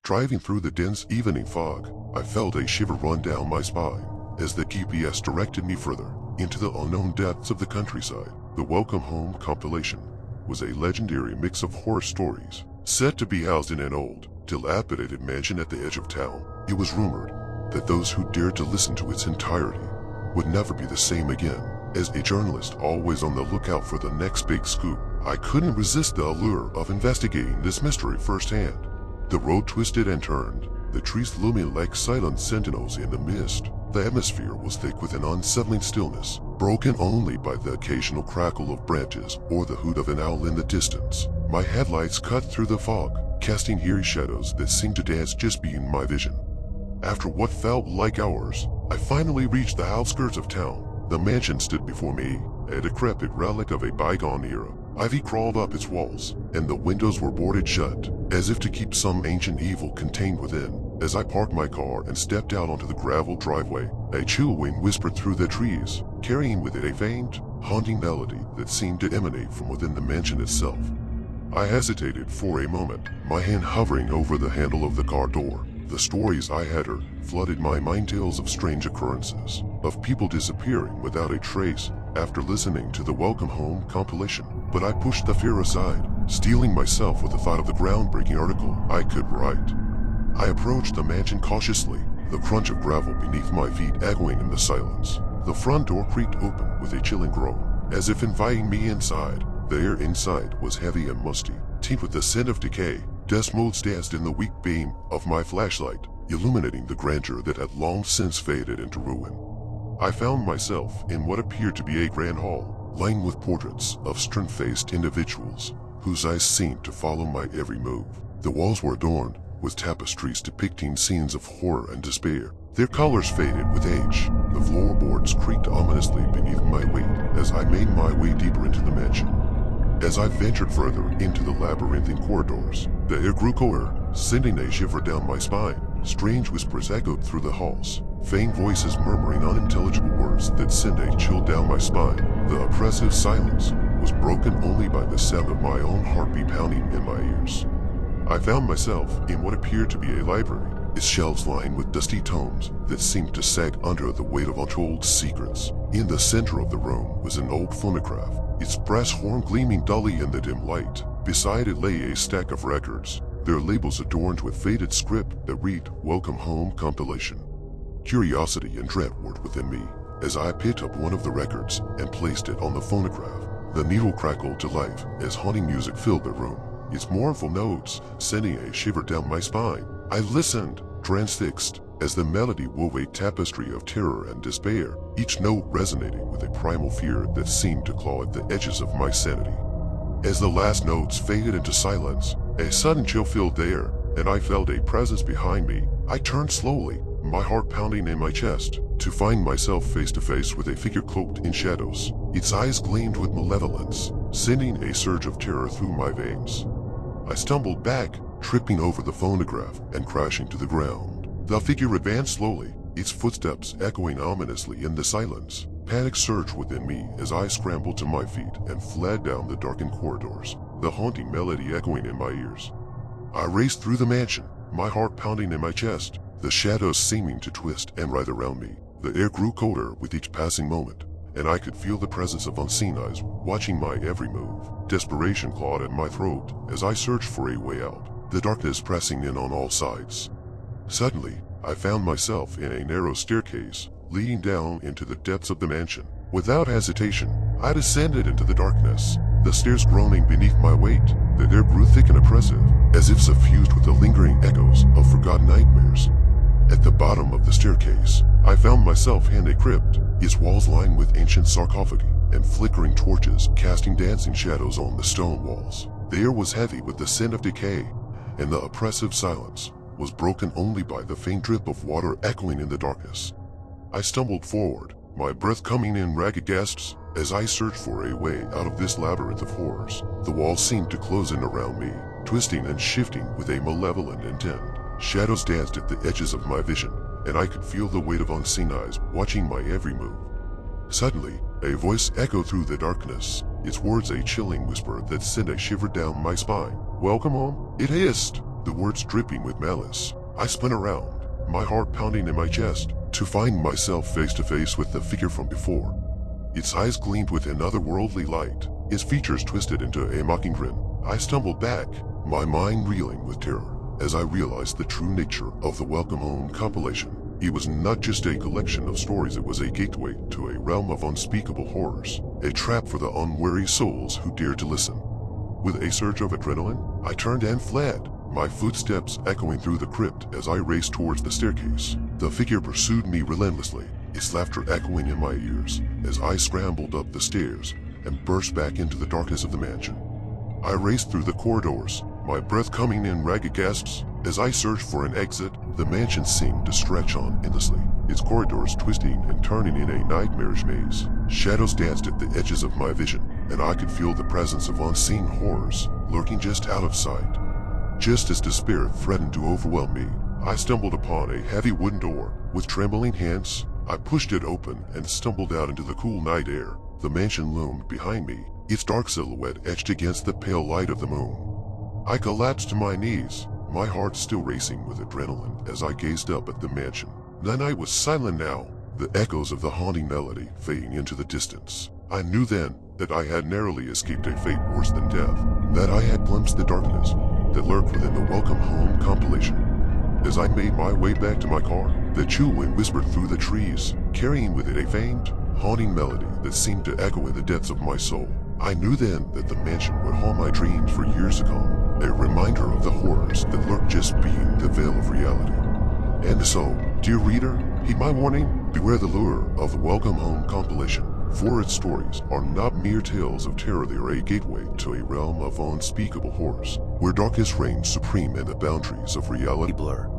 Driving through the dense evening fog, I felt a shiver run down my spine as the GPS directed me further into the unknown depths of the countryside. The Welcome Home compilation was a legendary mix of horror stories set to be housed in an old, dilapidated mansion at the edge of town. It was rumored that those who dared to listen to its entirety would never be the same again. As a journalist always on the lookout for the next big scoop, I couldn't resist the allure of investigating this mystery firsthand. The road twisted and turned, the trees looming like silent sentinels in the mist. The atmosphere was thick with an unsettling stillness, broken only by the occasional crackle of branches or the hoot of an owl in the distance. My headlights cut through the fog, casting eerie shadows that seemed to dance just beyond my vision. After what felt like hours, I finally reached the outskirts of town. The mansion stood before me, a decrepit relic of a bygone era. Ivy crawled up its walls, and the windows were boarded shut, as if to keep some ancient evil contained within. As I parked my car and stepped out onto the gravel driveway, a chill wind whispered through the trees, carrying with it a faint, haunting melody that seemed to emanate from within the mansion itself. I hesitated for a moment, my hand hovering over the handle of the car door. The stories I had heard flooded my mind, tales of strange occurrences, of people disappearing without a trace after listening to the Welcome Home compilation. But I pushed the fear aside, steeling myself with the thought of the groundbreaking article I could write. I approached the mansion cautiously, the crunch of gravel beneath my feet echoing in the silence. The front door creaked open with a chilling groan, as if inviting me inside. The air inside was heavy and musty, tinged with the scent of decay. Dust motes danced in the weak beam of my flashlight, illuminating the grandeur that had long since faded into ruin. I found myself in what appeared to be a grand hall, lined with portraits of stern-faced individuals whose eyes seemed to follow my every move. The walls were adorned with tapestries depicting scenes of horror and despair. Their colors faded with age. The floorboards creaked ominously beneath my weight as I made my way deeper into the mansion. As I ventured further into the labyrinthine corridors, the air grew colder, sending a shiver down my spine. Strange whispers echoed through the halls, faint voices murmuring unintelligible words that sent a chill down my spine. The oppressive silence was broken only by the sound of my own heartbeat pounding in my ears. I found myself in what appeared to be a library, its shelves lined with dusty tomes that seemed to sag under the weight of untold secrets. In the center of the room was an old phonograph, its brass horn gleaming dully in the dim light. Beside it lay a stack of records, their labels adorned with faded script that read Welcome Home compilation. Curiosity and dread warred within me as I picked up one of the records and placed it on the phonograph. The needle crackled to life as haunting music filled the room, its mournful notes sending a shiver down my spine. I listened, transfixed, as the melody wove a tapestry of terror and despair, each note resonating with a primal fear that seemed to claw at the edges of my sanity. As the last notes faded into silence, a sudden chill filled the air, and I felt a presence behind me. I turned slowly, my heart pounding in my chest, to find myself face to face with a figure cloaked in shadows. Its eyes gleamed with malevolence, sending a surge of terror through my veins. I stumbled back, tripping over the phonograph and crashing to the ground. The figure advanced slowly, its footsteps echoing ominously in the silence. Panic surged within me as I scrambled to my feet and fled down the darkened corridors, the haunting melody echoing in my ears. I raced through the mansion, my heart pounding in my chest, the shadows seeming to twist and writhe around me. The air grew colder with each passing moment, and I could feel the presence of unseen eyes watching my every move. Desperation clawed at my throat as I searched for a way out, the darkness pressing in on all sides. Suddenly, I found myself in a narrow staircase leading down into the depths of the mansion. Without hesitation, I descended into the darkness, the stairs groaning beneath my weight. The air grew thick and oppressive, as if suffused with the lingering echoes of forgotten nightmares. At the bottom of the staircase, I found myself in a crypt, its walls lined with ancient sarcophagi and flickering torches casting dancing shadows on the stone walls. The air was heavy with the scent of decay, and the oppressive silence was broken only by the faint drip of water echoing in the darkness. I stumbled forward, my breath coming in ragged gasps as I searched for a way out of this labyrinth of horrors. The walls seemed to close in around me, twisting and shifting with a malevolent intent. Shadows danced at the edges of my vision, and I could feel the weight of unseen eyes watching my every move. Suddenly, a voice echoed through the darkness, its words a chilling whisper that sent a shiver down my spine. "Welcome home," it hissed. the words dripping with malice. I spun around, my heart pounding in my chest, to find myself face to face with the figure from before. Its eyes gleamed with an otherworldly light, its features twisted into a mocking grin. I stumbled back, my mind reeling with terror, as I realized the true nature of the Welcome Home compilation. It was not just a collection of stories, it was a gateway to a realm of unspeakable horrors, a trap for the unwary souls who dared to listen. With a surge of adrenaline, I turned and fled, my footsteps echoing through the crypt as I raced towards the staircase. The figure pursued me relentlessly, its laughter echoing in my ears as I scrambled up the stairs and burst back into the darkness of the mansion. I raced through the corridors, my breath coming in ragged gasps. As I searched for an exit, the mansion seemed to stretch on endlessly, its corridors twisting and turning in a nightmarish maze. Shadows danced at the edges of my vision, and I could feel the presence of unseen horrors lurking just out of sight. Just as despair threatened to overwhelm me, I stumbled upon a heavy wooden door. With trembling hands, I pushed it open and stumbled out into the cool night air. The mansion loomed behind me, its dark silhouette etched against the pale light of the moon. I collapsed to my knees, my heart still racing with adrenaline as I gazed up at the mansion. The night was silent now, the echoes of the haunting melody fading into the distance. I knew then that I had narrowly escaped a fate worse than death, that I had glimpsed the darkness that lurked within the Welcome Home compilation. As I made my way back to my car, the chill wind whispered through the trees, carrying with it a faint, haunting melody that seemed to echo in the depths of my soul. I knew then that the mansion would haunt my dreams for years to come, a reminder of the horrors that lurked just beyond the veil of reality. And so, dear reader, heed my warning, beware the lure of the Welcome Home compilation, for its stories are not mere tales of terror, they are a gateway to a realm of unspeakable horrors, where darkness reigns supreme and the boundaries of reality blur.